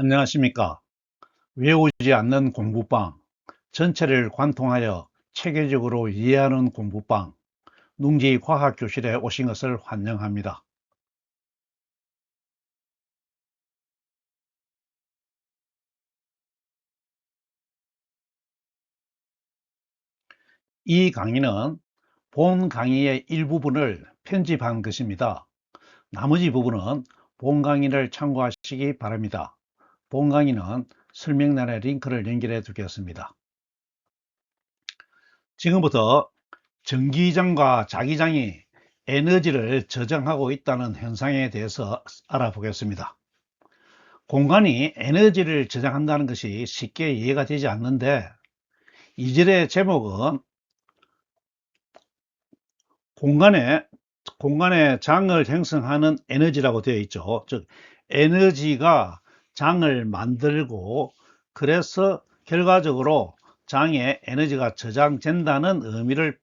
안녕하십니까. 외우지 않는 공부방, 전체를 관통하여 체계적으로 이해하는 공부방, 룽지 과학교실에 오신 것을 환영합니다. 이 강의는 본 강의의 일부분을 편집한 것입니다. 나머지 부분은 본 강의를 참고하시기 바랍니다. 본 강의는 설명란에 링크를 연결해 두겠습니다. 지금부터 전기장과 자기장이 에너지를 저장하고 있다는 현상에 대해서 알아보겠습니다. 공간이 에너지를 저장한다는 것이 쉽게 이해가 되지 않는데, 이 절의 제목은 공간에 장을 형성하는 에너지라고 되어 있죠. 즉 에너지가 장을 만들고, 그래서 결과적으로 장에 에너지가 저장된다는 의미를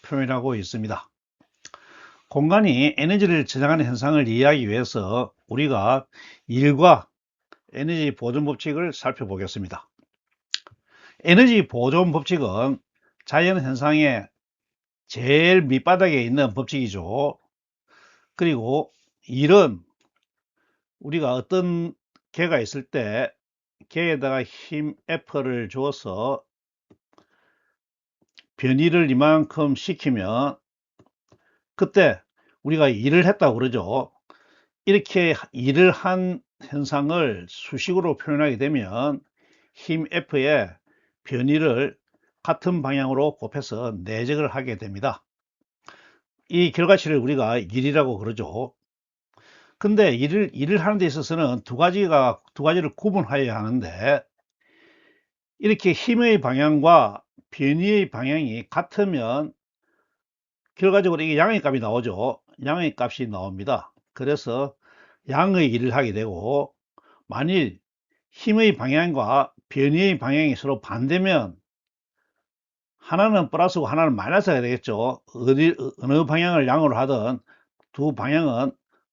표현하고 있습니다. 공간이 에너지를 저장하는 현상을 이해하기 위해서 우리가 일과 에너지 보존 법칙을 살펴보겠습니다. 에너지 보존 법칙은 자연 현상의 제일 밑바닥에 있는 법칙이죠. 그리고 일은 우리가 어떤 개가 있을 때 개에다가 힘 F를 줘서 변이를 이만큼 시키면 그때 우리가 일을 했다고 그러죠. 이렇게 일을 한 현상을 수식으로 표현하게 되면 힘 F에 변이를 같은 방향으로 곱해서 내적을 하게 됩니다. 이 결과치를 우리가 일이라고 그러죠. 근데 일을 하는 데 있어서는 두 가지를 구분하여야 하는데, 이렇게 힘의 방향과 변이의 방향이 같으면 결과적으로 이게 양의 값이 나오죠. 양의 값이 나옵니다. 그래서 양의 일을 하게 되고, 만일 힘의 방향과 변이의 방향이 서로 반대면 하나는 플러스고 하나는 마이너스가 되겠죠. 어느 방향을 양으로 하든 두 방향은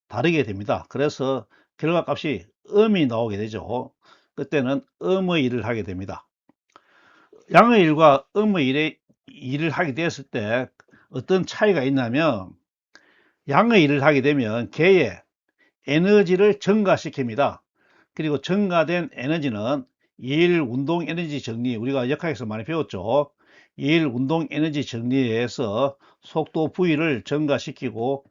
다르게 됩니다. 그래서 결과값이 음이 나오게 되죠. 그때는 음의 일을 하게 됩니다. 양의 일과 음의 일을 하게 되었을 때 어떤 차이가 있냐면, 양의 일을 하게 되면 개의 에너지를 증가시킵니다. 그리고 증가된 에너지는 일 운동 에너지 정리, 우리가 역학에서 많이 배웠죠. 일 운동 에너지 정리에 의해서 속도 V를 증가시키고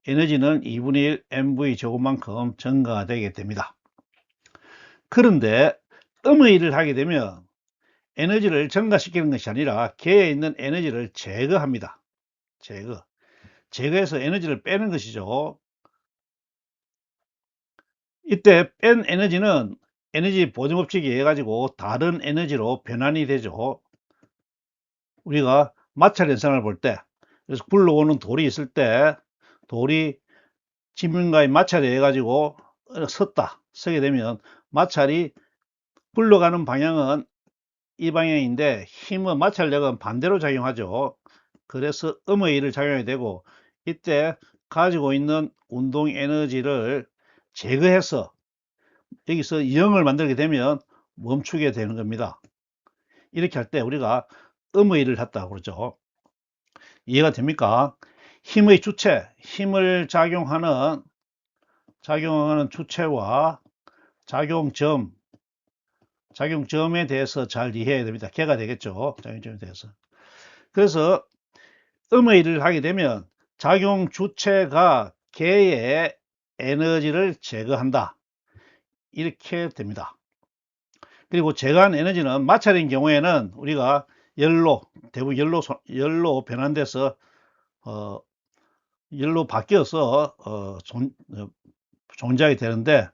에너지는 2분의 1 mv 제곱만큼 증가되게 됩니다. 그런데 음의 일을 하게 되면 에너지를 증가시키는 것이 아니라 개에 있는 에너지를 제거합니다. 제거해서 에너지를 빼는 것이죠. 이때 뺀 에너지는 에너지 보존 법칙에 의해 가지고 다른 에너지로 변환이 되죠. 우리가 마찰 현상을 볼 때, 그래서 굴러오는 돌이 있을 때 돌이 지면과의 마찰에 의해 가지고 서게 되면 마찰이 굴러가는 방향은 이 방향인데 힘은 마찰력은 반대로 작용하죠. 그래서 음의 일을 작용하게 되고, 이때 가지고 있는 운동 에너지를 제거해서 여기서 0을 만들게 되면 멈추게 되는 겁니다. 이렇게 할 때 우리가 음의 일을 했다고 그러죠. 이해가 됩니까? 힘의 주체, 힘을 작용하는 주체와 작용점에 대해서 잘 이해해야 됩니다. 개가 되겠죠. 작용점에 대해서. 그래서 음의 일을 하게 되면 작용 주체가 개의 에너지를 제거한다. 이렇게 됩니다. 그리고 제거한 에너지는 마찰인 경우에는 우리가 대부분 열로 변환돼서 열로 바뀌어서 존재하게 되는데,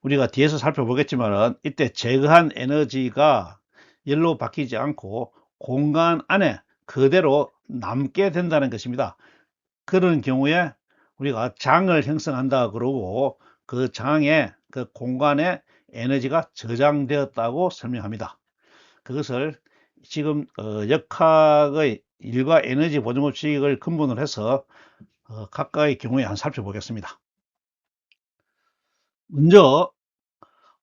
우리가 뒤에서 살펴보겠지만 이때 제거한 에너지가 열로 바뀌지 않고 공간 안에 그대로 남게 된다는 것입니다. 그런 경우에 우리가 장을 형성한다 그러고, 그 장에 그 공간에 에너지가 저장되었다고 설명합니다. 그것을 지금 역학의 일과 에너지 보존 법칙을 근본으로 해서 각각의 경우에 한번 살펴보겠습니다. 먼저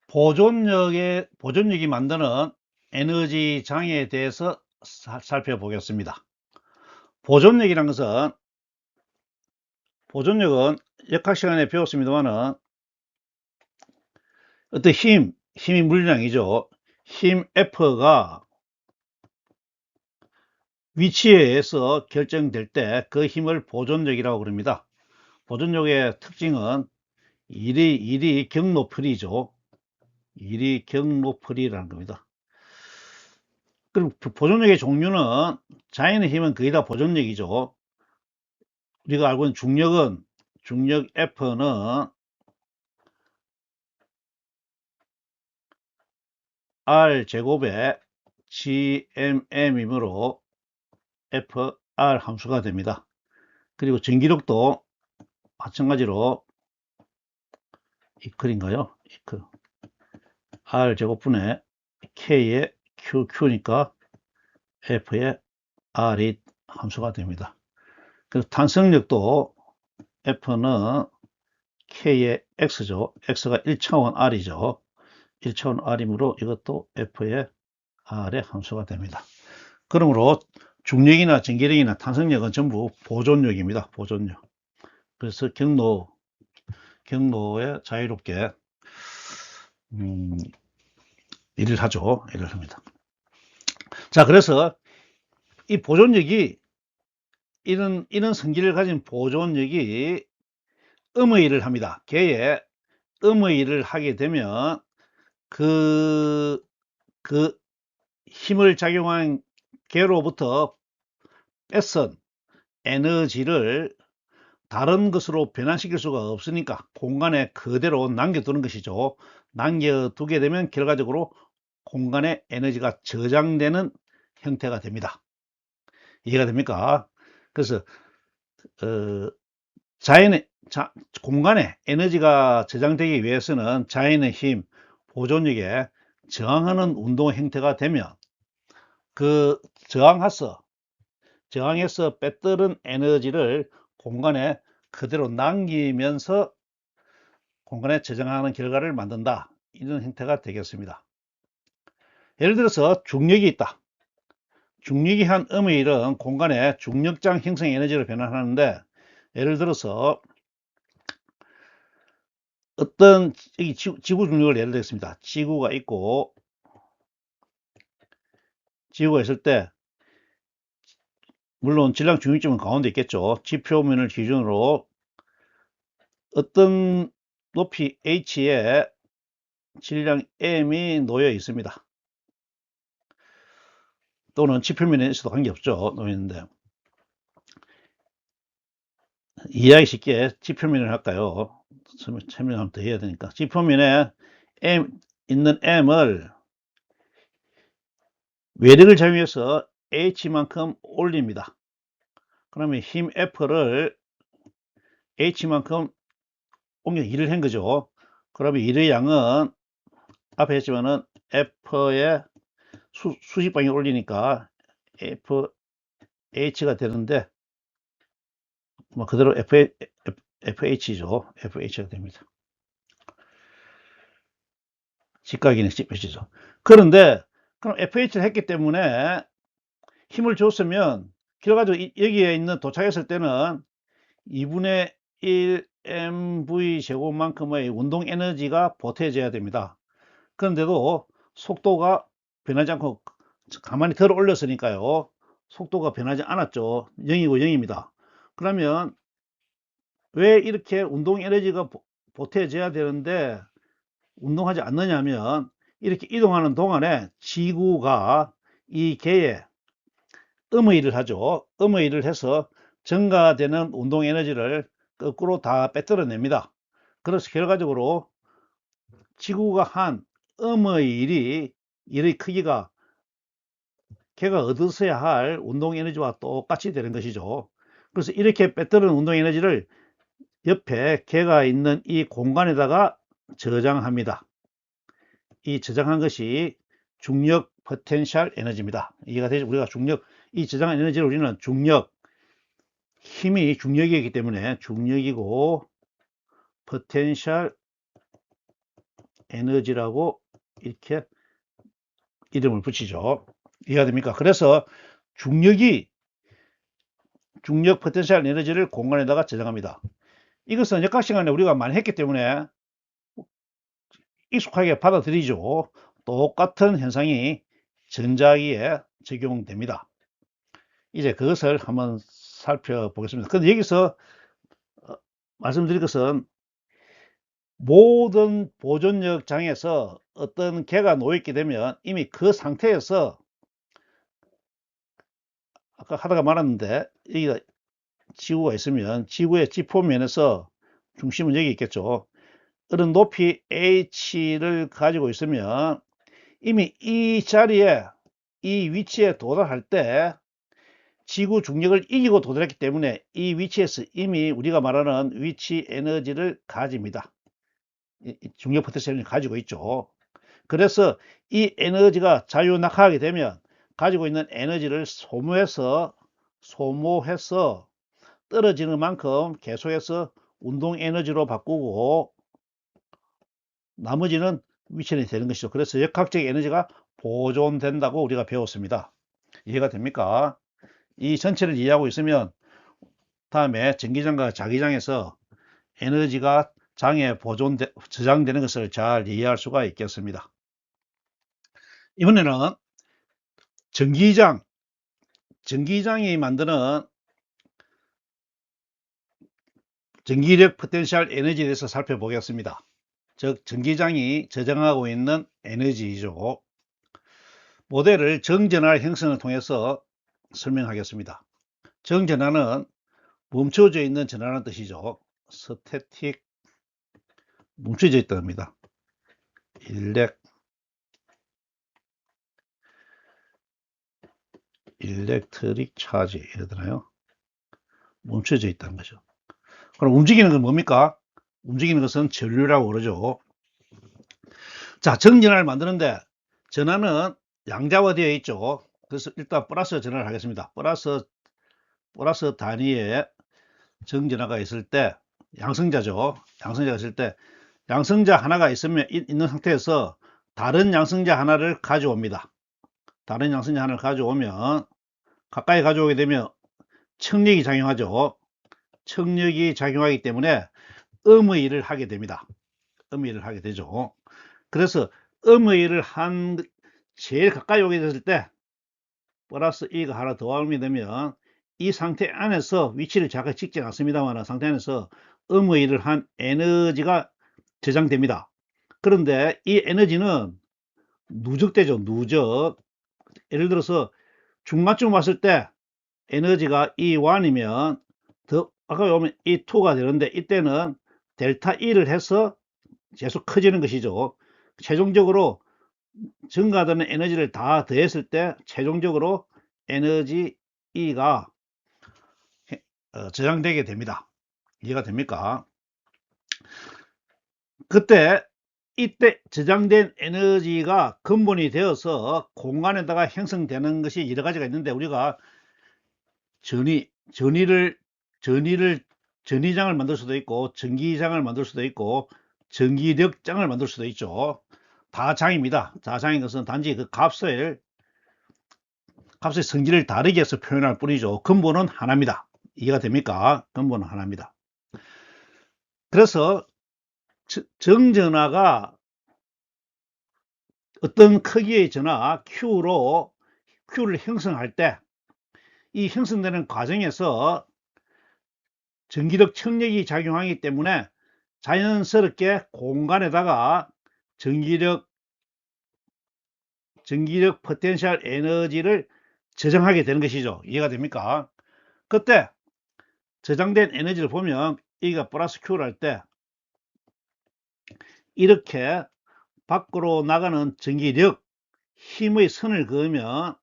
보존력이 만드는 에너지 장애에 대해서 살펴보겠습니다. 보존력은 역학 시간에 배웠습니다만은 어떤 힘이 물량이죠. 힘 F가 위치에 의해서 결정될 때 그 힘을 보존력이라고 그럽니다. 보존력의 특징은 일이 경로풀이죠. 일이 경로풀이라는 겁니다. 그럼 보존력의 종류는 자연의 힘은 거의 다 보존력이죠. 우리가 알고 있는 중력 F는 R제곱에 GMM이므로 FR 함수가 됩니다. 그리고 전기력도 마찬가지로 이클인가요? 이클 R제곱분의 K의 QQ니까 F의 R이 함수가 됩니다. 그래서 탄성력도 F는 K의 X죠. X가 1차원 R이죠. 1차원 R이므로 이것도 F의 R의 함수가 됩니다. 그러므로 중력이나 전기력이나 탄성력은 전부 보존력입니다. 보존력. 그래서 경로에 자유롭게 일을 하죠. 일을 합니다. 자, 그래서 이 보존력이 이런 성질을 가진 보존력이 음의 일을 합니다. 개에 음의 일을 하게 되면 그 힘을 작용한 개로부터 뺏은 에너지를 다른 것으로 변환시킬 수가 없으니까 공간에 그대로 남겨두는 것이죠. 남겨두게 되면 결과적으로 공간에 에너지가 저장되는 형태가 됩니다. 이해가 됩니까? 그래서 공간에 에너지가 저장되기 위해서는 자연의 힘, 보존력에 저항하는 운동 형태가 되면 그 저항해서 빼뜨린 에너지를 공간에 그대로 남기면서 공간에 저장하는 결과를 만든다. 이런 형태가 되겠습니다. 예를 들어서 중력이 있다. 중력이 한 음의 일은 공간에 중력장 형성 에너지를 변환하는데, 예를 들어서 어떤 지구 중력을 예를 들겠습니다. 지구가 있을 때 물론 질량 중립점은 가운데 있겠죠. 지표면을 기준으로 어떤 높이 h에 질량 m이 놓여 있습니다. 또는 지표면에 있어도 관계없죠. 놓여 있는데, 이해하기 쉽게 지표면을 할까요? 설명하면 더 해야 되니까. 지표면에 있는 m을 외력을 작용해서 h만큼 올립니다. 그러면 힘 F를 h만큼 옮겨 일을 한 거죠. 그러면 일의 양은 앞에 했지만은 F의 수직 방향 올리니까 FH가 되는데, 뭐 그대로 FH죠. FH가 됩니다. 직각이네, FH죠. 그런데 그럼 FH를 했기 때문에 힘을 줬으면 결과적으로 여기에 있는 도착했을 때는 2분의 1 mv 제곱만큼의 운동 에너지가 보태져야 됩니다. 그런데도 속도가 변하지 않고 가만히 들어 올렸으니까요. 속도가 변하지 않았죠. 0이고 0입니다. 그러면 왜 이렇게 운동 에너지가 보태져야 되는데 운동하지 않느냐면, 이렇게 이동하는 동안에 지구가 이 개에 음의 일을 하죠. 음의 일을 해서 증가되는 운동 에너지를 거꾸로 다 빼뜨려냅니다. 그래서 결과적으로 지구가 한 음의 일의 크기가 걔가 얻어서야 할 운동 에너지와 똑같이 되는 것이죠. 그래서 이렇게 빼뜨리는 운동 에너지를 옆에 걔가 있는 이 공간에다가 저장합니다. 이 저장한 것이 중력 포텐셜 에너지입니다. 이해가 되죠? 우리가 이 저장한 에너지를 우리는 힘이 중력이기 때문에 중력이고 포텐셜 에너지라고 이름을 붙이죠. 이해가 됩니까? 그래서 중력 포텐셜 에너지를 공간에다가 저장합니다. 이것은 역학 시간에 우리가 많이 했기 때문에 익숙하게 받아들이죠. 똑같은 현상이 전자기에 적용됩니다. 이제 그것을 한번 살펴보겠습니다. 근데 여기서 말씀드릴 것은 모든 보존력 장에서 어떤 개가 놓여있게 되면 이미 그 상태에서 아까 하다가 말았는데 여기가 지구가 있으면 지구의 지표면에서 중심은 여기 있겠죠. 어떤 높이 h를 가지고 있으면 이미 이 자리에 이 위치에 도달할 때 지구 중력을 이기고 도달했기 때문에 이 위치에서 이미 우리가 말하는 위치 에너지를 가집니다. 중력 포텐셜을 가지고 있죠. 그래서 이 에너지가 자유낙하하게 되면 가지고 있는 에너지를 소모해서 떨어지는 만큼 계속해서 운동 에너지로 바꾸고 나머지는 위치이 되는 것이죠. 그래서 역학적 에너지가 보존된다고 우리가 배웠습니다. 이해가 됩니까? 이 전체를 이해하고 있으면 다음에 전기장과 자기장에서 에너지가 장에 저장되는 것을 잘 이해할 수가 있겠습니다. 이번에는 전기장이 만드는 전기력 포텐셜 에너지에 대해서 살펴보겠습니다. 즉 전기장이 저장하고 있는 에너지이죠. 모델을 정전할 형성을 통해서 설명하겠습니다. 정전하는 멈춰져 있는 전하라는 뜻이죠. 스태틱, 멈춰져 있다는 겁니다. 일렉트릭 차지 이러잖아요. 멈춰져 있다는 거죠. 그럼 움직이는 건 뭡니까? 움직이는 것은 전류라고 그러죠. 자, 정전화를 만드는데 전하는 양자화되어 있죠. 그래서 일단 플러스 전하를 하겠습니다. 플러스 단위에 정전화가 있을 때 양성자죠. 양성자가 있을 때 양성자 하나가 있는 상태에서 다른 양성자 하나를 가져옵니다. 다른 양성자 하나를 가져오면 가까이 가져오게 되면 청력이 작용하죠. 청력이 작용하기 때문에 음의 일을 하게 됩니다. 음의 일을 하게 되죠. 그래서 음의 일을 제일 가까이 오게 됐을 때 플러스 2가 하나 더 오게 되면 이 상태 안에서 위치를 제가 찍지 않습니다만 상태 안에서 음의 일을 한 에너지가 저장됩니다. 그런데 이 에너지는 누적되죠. 누적. 예를 들어서 중간쯤 왔을 때 에너지가 E1이면 아까 보면 E2가 되는데 이때는 델타 E를 해서 계속 커지는 것이죠. 최종적으로 증가되는 에너지를 다 더했을 때 최종적으로 에너지 E가 저장되게 됩니다. 이해가 됩니까? 이때 저장된 에너지가 근본이 되어서 공간에다가 형성되는 것이 여러 가지가 있는데 우리가 전위장을 만들 수도 있고 전기장을 만들 수도 있고 전기력장을 만들 수도 있죠. 다 장입니다. 다 장인 것은 단지 그 값의 성질을 다르게 해서 표현할 뿐이죠. 근본은 하나입니다. 이해가 됩니까? 근본은 하나입니다. 그래서 정전화가 어떤 크기의 전화 Q를 형성할 때 이 형성되는 과정에서 전기력 청력이 작용하기 때문에 자연스럽게 공간에다가 전기력 포텐셜 에너지를 저장하게 되는 것이죠. 이해가 됩니까? 그때 저장된 에너지를 보면 여기가 플러스 Q를 할 때 이렇게 밖으로 나가는 전기력 힘의 선을 그으면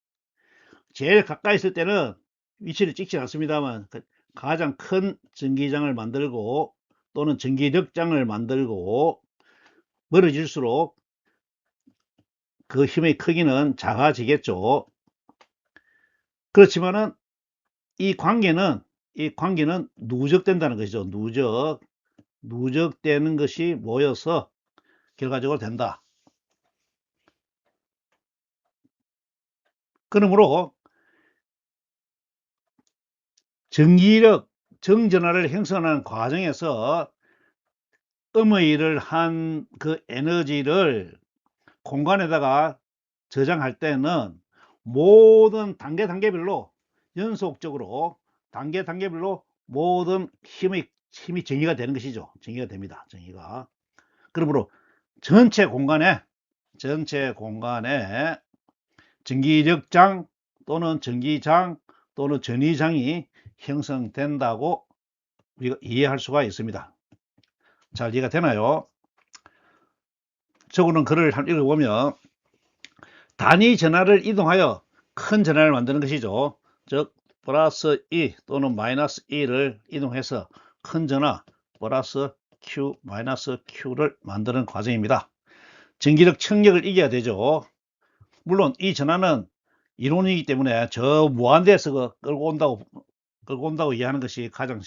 제일 가까이 있을 때는 위치를 찍지 않습니다만 가장 큰 전기장을 만들고 또는 전기력장을 만들고 멀어질수록 그 힘의 크기는 작아지겠죠. 그렇지만은 이 관계는 누적된다는 것이죠. 누적되는 것이 모여서 결과적으로 된다. 그러므로 전기력, 정전화를 형성하는 과정에서 음의 일을 한 그 에너지를 공간에다가 저장할 때는 모든 단계별로 연속적으로 단계별로 모든 힘이 정의가 되는 것이죠. 정의가 됩니다. 정의가. 그러므로 전체 공간에 전기력장 또는 전기장 또는 전위장이 형성된다고 우리가 이해할 수가 있습니다. 잘 이해가 되나요? 적어놓은 글을 한번 읽어보면 단위 전하를 이동하여 큰 전하를 만드는 것이죠. 즉 플러스 2 또는 마이너스 2를 이동해서 큰 전하 플러스 Q 마이너스 Q를 만드는 과정입니다. 전기력 청력을 이겨야 되죠. 물론 이 전하는 이론이기 때문에 저 무한대에서 끌고 온다고 이해하는 것이 가장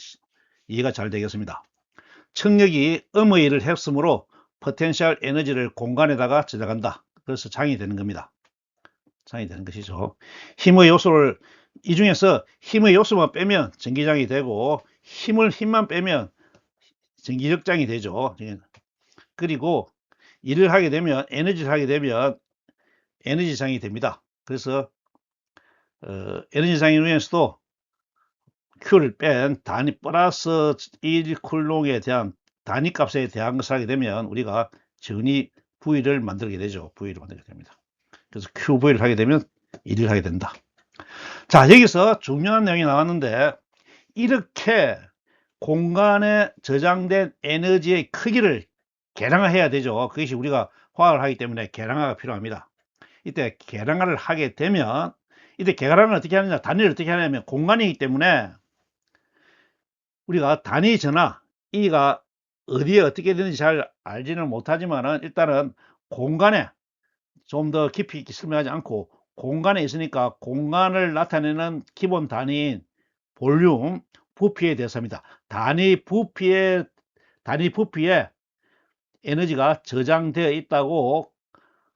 이해가 잘 되겠습니다. 청력이 음의 일을 했으므로 포텐셜 에너지를 공간에다가 저장한다. 그래서 장이 되는 겁니다. 장이 되는 것이죠. 힘의 요소를 이 중에서 힘의 요소만 빼면 전기장이 되고 힘만 빼면 전기력장이 되죠. 그리고 일을 하게 되면 에너지를 하게 되면 에너지장이 됩니다. 그래서 에너지장의 중에서도 Q를 뺀 단위 플러스 1쿨롱에 대한 단위 값에 대한 것을 하게 되면 우리가 전위 V를 만들게 되죠. V를 만들게 됩니다. 그래서 QV를 하게 되면 1을 하게 된다. 자, 여기서 중요한 내용이 나왔는데 이렇게 공간에 저장된 에너지의 크기를 계량화해야 되죠. 그것이 우리가 화학을 하기 때문에 계량화가 필요합니다. 이때 계량화를 하게 되면 이때 계량을 어떻게 하느냐, 단위를 어떻게 하냐면 공간이기 때문에 우리가 단위 전화 E가 어디에 어떻게 되는지 잘 알지는 못하지만은 일단은 공간에 좀 더 깊이 있게 설명하지 않고 공간에 있으니까 공간을 나타내는 기본 단위인 볼륨, 부피에 대해서입니다. 단위 부피에 에너지가 저장되어 있다고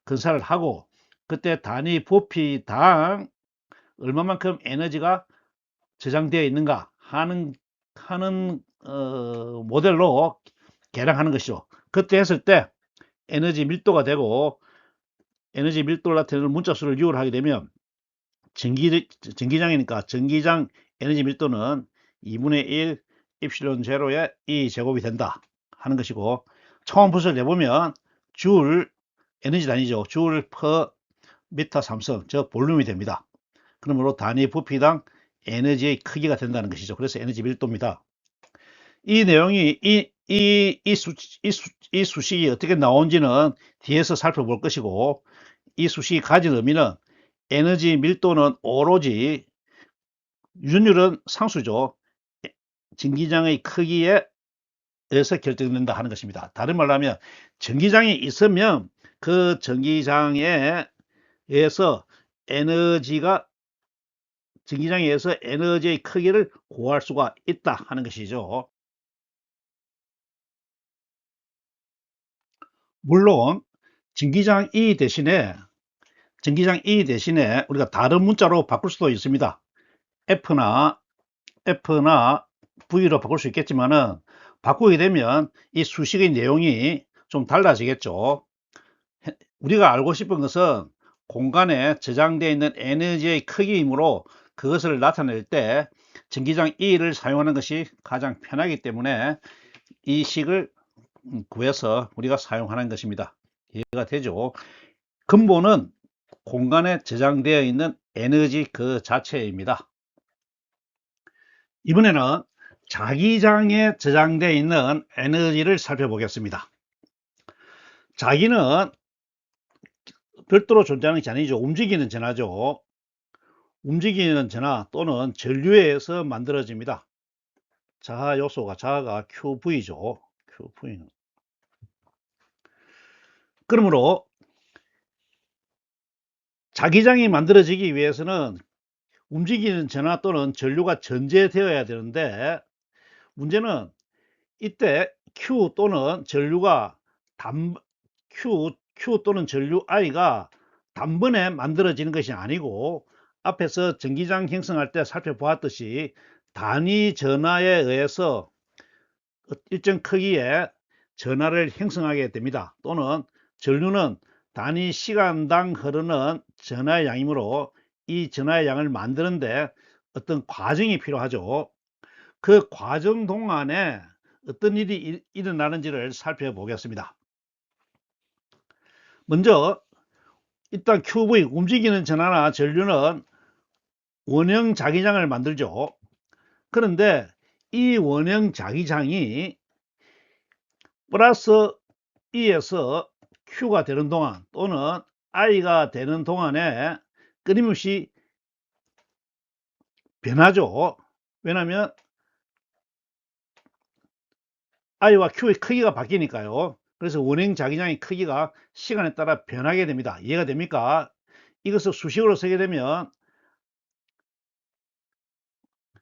건설을 하고 그때 단위 부피당 얼마만큼 에너지가 저장되어 있는가 하는 모델로 계량하는 것이죠. 그때 했을 때 에너지 밀도가 되고 에너지 밀도를 나타내는 문자수를 6을 하게 되면 전기장이니까 전기장 에너지 밀도는 2분의 1 입실론 제로의 2제곱이 된다 하는 것이고 초음풋을 내보면 줄 에너지 단위죠. 줄 퍼 미터 삼성 즉 볼륨이 됩니다. 그러므로 단위 부피당 에너지의 크기가 된다는 것이죠. 그래서 에너지 밀도입니다. 이 내용이 이 수식이 어떻게 나온지는 뒤에서 살펴볼 것이고 이 수식이 가진 의미는 에너지 밀도는 오로지 유전율은 상수죠. 전기장의 크기에 의해서 결정된다 하는 것입니다. 다른 말로 하면 전기장이 있으면 그 전기장에 의해서 전기장에 의해서 에너지의 크기를 구할 수가 있다 하는 것이죠. 물론 전기장 E 대신에 우리가 다른 문자로 바꿀 수도 있습니다. F나 V로 바꿀 수 있겠지만은 바꾸게 되면 이 수식의 내용이 좀 달라지겠죠. 우리가 알고 싶은 것은 공간에 저장되어 있는 에너지의 크기이므로 그것을 나타낼 때 전기장 E를 사용하는 것이 가장 편하기 때문에 이 식을 구해서 우리가 사용하는 것입니다. 이해가 되죠? 근본은 공간에 저장되어 있는 에너지 그 자체입니다. 이번에는 자기장에 저장되어 있는 에너지를 살펴보겠습니다. 자기는 별도로 존재하는 것이 아니죠. 움직이는 전하죠. 움직이는 전하 또는 전류에 의해서 만들어집니다. 자하 자가 QV죠. QV는. 그러므로 자기장이 만들어지기 위해서는 움직이는 전하 또는 전류가 전제되어야 되는데 문제는 이때 Q 또는 전류가 Q 또는 전류 I가 단번에 만들어지는 것이 아니고 앞에서 전기장 형성할 때 살펴보았듯이 단위 전하에 의해서 일정 크기의 전하를 형성하게 됩니다. 또는 전류는 단위 시간당 흐르는 전하의 양이므로 이 전하의 양을 만드는데 어떤 과정이 필요하죠. 그 과정 동안에 어떤 일이 일어나는지를 살펴보겠습니다. 먼저 일단 QV 움직이는 전하나 전류는 원형 자기장을 만들죠. 그런데 이 원형 자기장이 플러스 E에서 Q가 되는 동안 또는 I가 되는 동안에 끊임없이 변하죠. 왜냐하면 I와 Q의 크기가 바뀌니까요. 그래서 원형 자기장의 크기가 시간에 따라 변하게 됩니다. 이해가 됩니까? 이것을 수식으로 쓰게 되면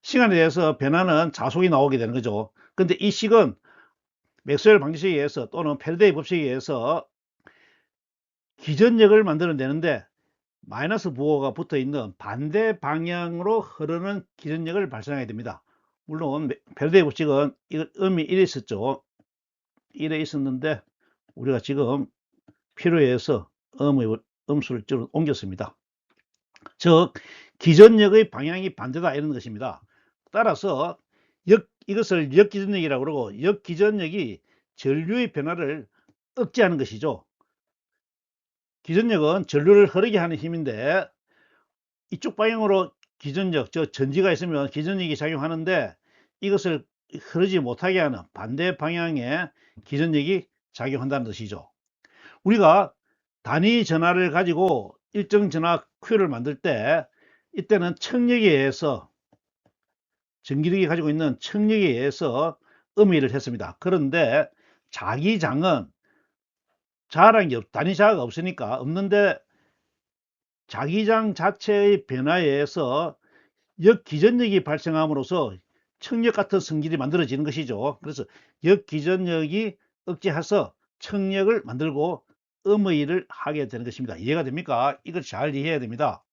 시간에 대해서 변하는 자속이 나오게 되는 거죠. 근데 이 식은 맥스웰 방정식에 의해서 또는 패러데이 법칙에 의해서 기전력을 만들어내는데 마이너스 부호가 붙어 있는 반대 방향으로 흐르는 기전력을 발생하게 됩니다. 물론 패러데이 법칙은 음이 1에 있었죠. 1에 있었는데 우리가 지금 필요에 의해서 음수를 옮겼습니다. 즉 기전력의 방향이 반대다 이런 것입니다. 따라서 이것을 역기전력이라고 그러고 역기전력이 전류의 변화를 억제하는 것이죠. 기전력은 전류를 흐르게 하는 힘인데 이쪽 방향으로 기전력, 전지가 있으면 기전력이 작용하는데 이것을 흐르지 못하게 하는 반대 방향의 기전력이 작용한다는 뜻이죠. 우리가 단위 전하를 가지고 일정 전하 Q를 만들 때 이때는 청력에 의해서 전기력이 가지고 있는 청력에 의해서 음의를 했습니다. 그런데 자기장은 단위 자가 없으니까 없는데 자기장 자체의 변화에 의해서 역기전력이 발생함으로써 청력 같은 성질이 만들어지는 것이죠. 그래서 역기전력이 억제해서 청력을 만들고 음의를 하게 되는 것입니다. 이해가 됩니까? 이걸 잘 이해해야 됩니다.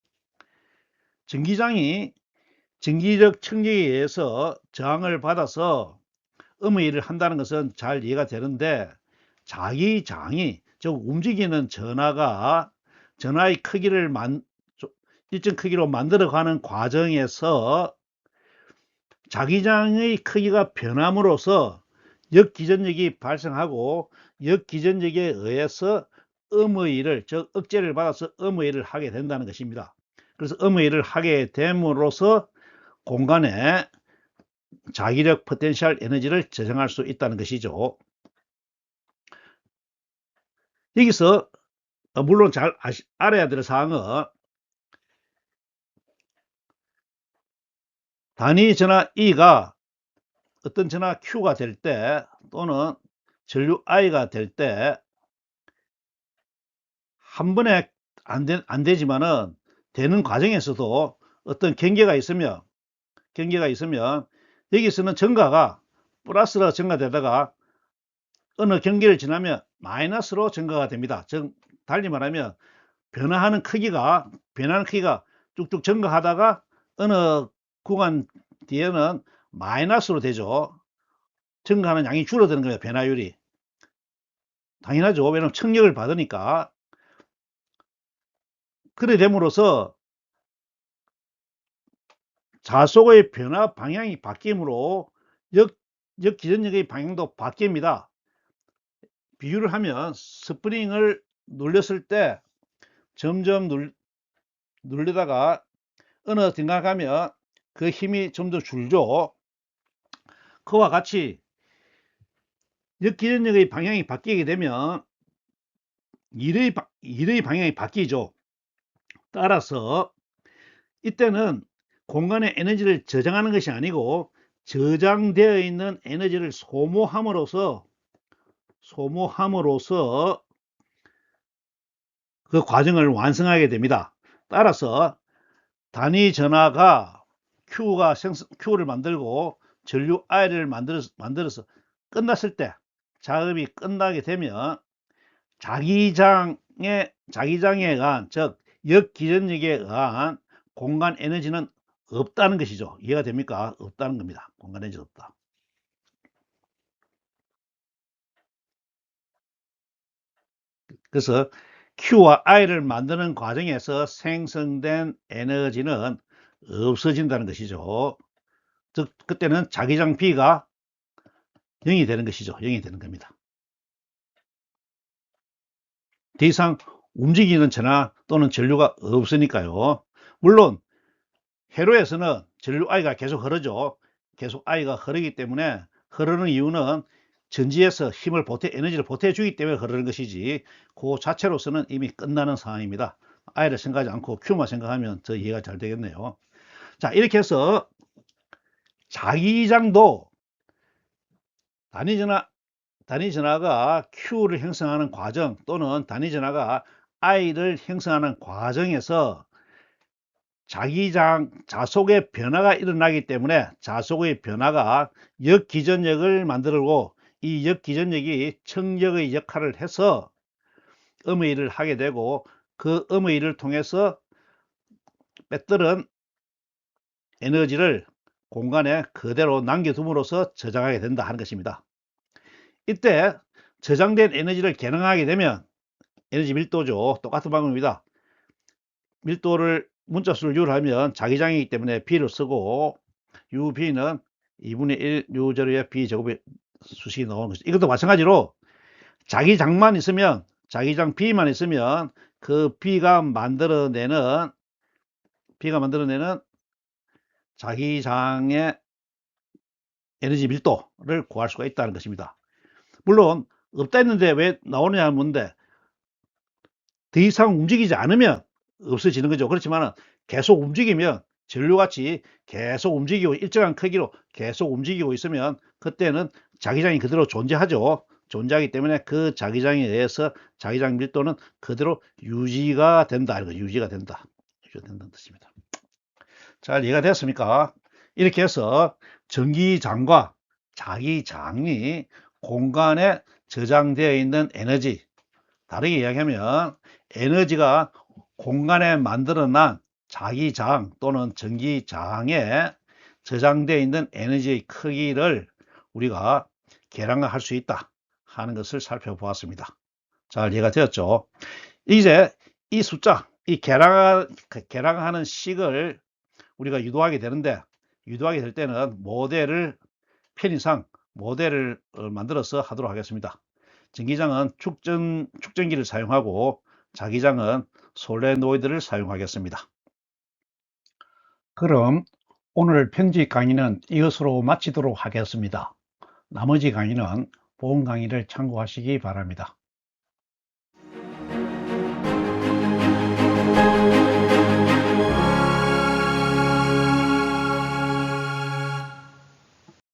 전기장이 전기적 청력에 의해서 저항을 받아서 음의를 한다는 것은 잘 이해가 되는데 자기장이 즉 움직이는 전하의 크기를 일정 크기로 만들어가는 과정에서 자기장의 크기가 변함으로써 역기전력이 발생하고 역기전력에 의해서 음의를 즉 억제를 받아서 음의를 하게 된다는 것입니다. 그래서 음의를 하게 됨으로써 공간에 자기력 포텐셜 에너지를 저장할 수 있다는 것이죠. 여기서 물론 잘 알아야 될 사항은 단위 전하 E가 어떤 전하 Q가 될 때 또는 전류 I가 될 때 한 번에 안 되지만은 되는 과정에서도 어떤 경계가 있으면 여기서는 증가가 플러스로 증가되다가 어느 경계를 지나면 마이너스로 증가가 됩니다. 즉 달리 말하면 변화하는 크기가 쭉쭉 증가하다가 어느 구간 뒤에는 마이너스로 되죠. 증가하는 양이 줄어드는 거예요. 변화율이. 당연하죠. 왜냐하면 청력을 받으니까. 그래 됨으로써 자속의 변화 방향이 바뀌므로 역기전력의 방향도 바뀝니다. 비유를 하면 스프링을 눌렸을 때 점점 눌리다가 어느 순간 가면 그 힘이 점점 줄죠. 그와 같이 역기전력의 방향이 바뀌게 되면 일의 방향이 바뀌죠. 따라서 이때는 공간에 에너지를 저장하는 것이 아니고 저장되어 있는 에너지를 소모함으로써 그 과정을 완성하게 됩니다. 따라서 단위 전하가 Q를 만들고 전류 I를 만들어서 끝났을 때 작업이 끝나게 되면 자기장에 의한, 즉 역기전력에 의한 공간 에너지는 없다는 것이죠. 이해가 됩니까? 없다는 겁니다. 공간 에너지 없다. 그래서 Q와 I를 만드는 과정에서 생성된 에너지는 없어진다는 것이죠. 즉 그때는 자기장 B가 0이 되는 것이죠. 0이 되는 겁니다. 더 이상 움직이는 전하 또는 전류가 없으니까요. 물론 회로에서는 전류 I가 계속 흐르죠. 계속 I가 흐르기 때문에, 흐르는 이유는 전지에서 힘을 에너지를 보태주기 때문에 흐르는 것이지, 그 자체로서는 이미 끝나는 상황입니다. I를 생각하지 않고 Q만 생각하면 더 이해가 잘 되겠네요. 자, 이렇게 해서 자기장도 단위전하가 Q를 형성하는 과정, 또는 단위전하가 I를 형성하는 과정에서 자속의 변화가 일어나기 때문에, 자속의 변화가 역기전력을 만들고, 이 역기전력이 청력의 역할을 해서 음의 일을 하게 되고, 그 음의 일을 통해서 빼뜨린 에너지를 공간에 그대로 남겨둠으로써 저장하게 된다 하는 것입니다. 이때 저장된 에너지를 계량하게 되면, 에너지 밀도죠. 똑같은 방법입니다. 밀도를 문자수를 U를 하면 자기장이기 때문에 B를 쓰고, UB는 2분의 1 U0의 B제곱의 수식이 나오는 것이죠. 이것도 마찬가지로 자기장만 있으면, 자기장 B만 있으면 그 B가 만들어내는 자기장의 에너지 밀도를 구할 수가 있다는 것입니다. 물론 없다 했는데 왜 나오느냐 하는데, 더 이상 움직이지 않으면 없어지는 거죠. 그렇지만 계속 움직이면, 전류같이 계속 움직이고 일정한 크기로 계속 움직이고 있으면 그때는 자기장이 그대로 존재하죠. 존재하기 때문에 그 자기장에 의해서 자기장 밀도는 그대로 유지가 된다. 유지가 된다는 뜻입니다. 잘 이해가 됐습니까? 이렇게 해서 전기장과 자기장이 공간에 저장되어 있는 에너지, 다르게 이야기하면 에너지가 공간에 만들어난 자기장 또는 전기장에 저장되어 있는 에너지의 크기를 우리가 계량할 수 있다 하는 것을 살펴보았습니다. 잘 이해가 되었죠? 이제 이 숫자, 이 계량하는 식을 우리가 유도하게 되는데, 유도하게 될 때는 편의상 모델을 만들어서 하도록 하겠습니다. 전기장은 축전기를 사용하고, 자기장은 솔레노이드를 사용하겠습니다. 그럼 오늘 편집 강의는 이것으로 마치도록 하겠습니다. 나머지 강의는 본 강의를 참고하시기 바랍니다.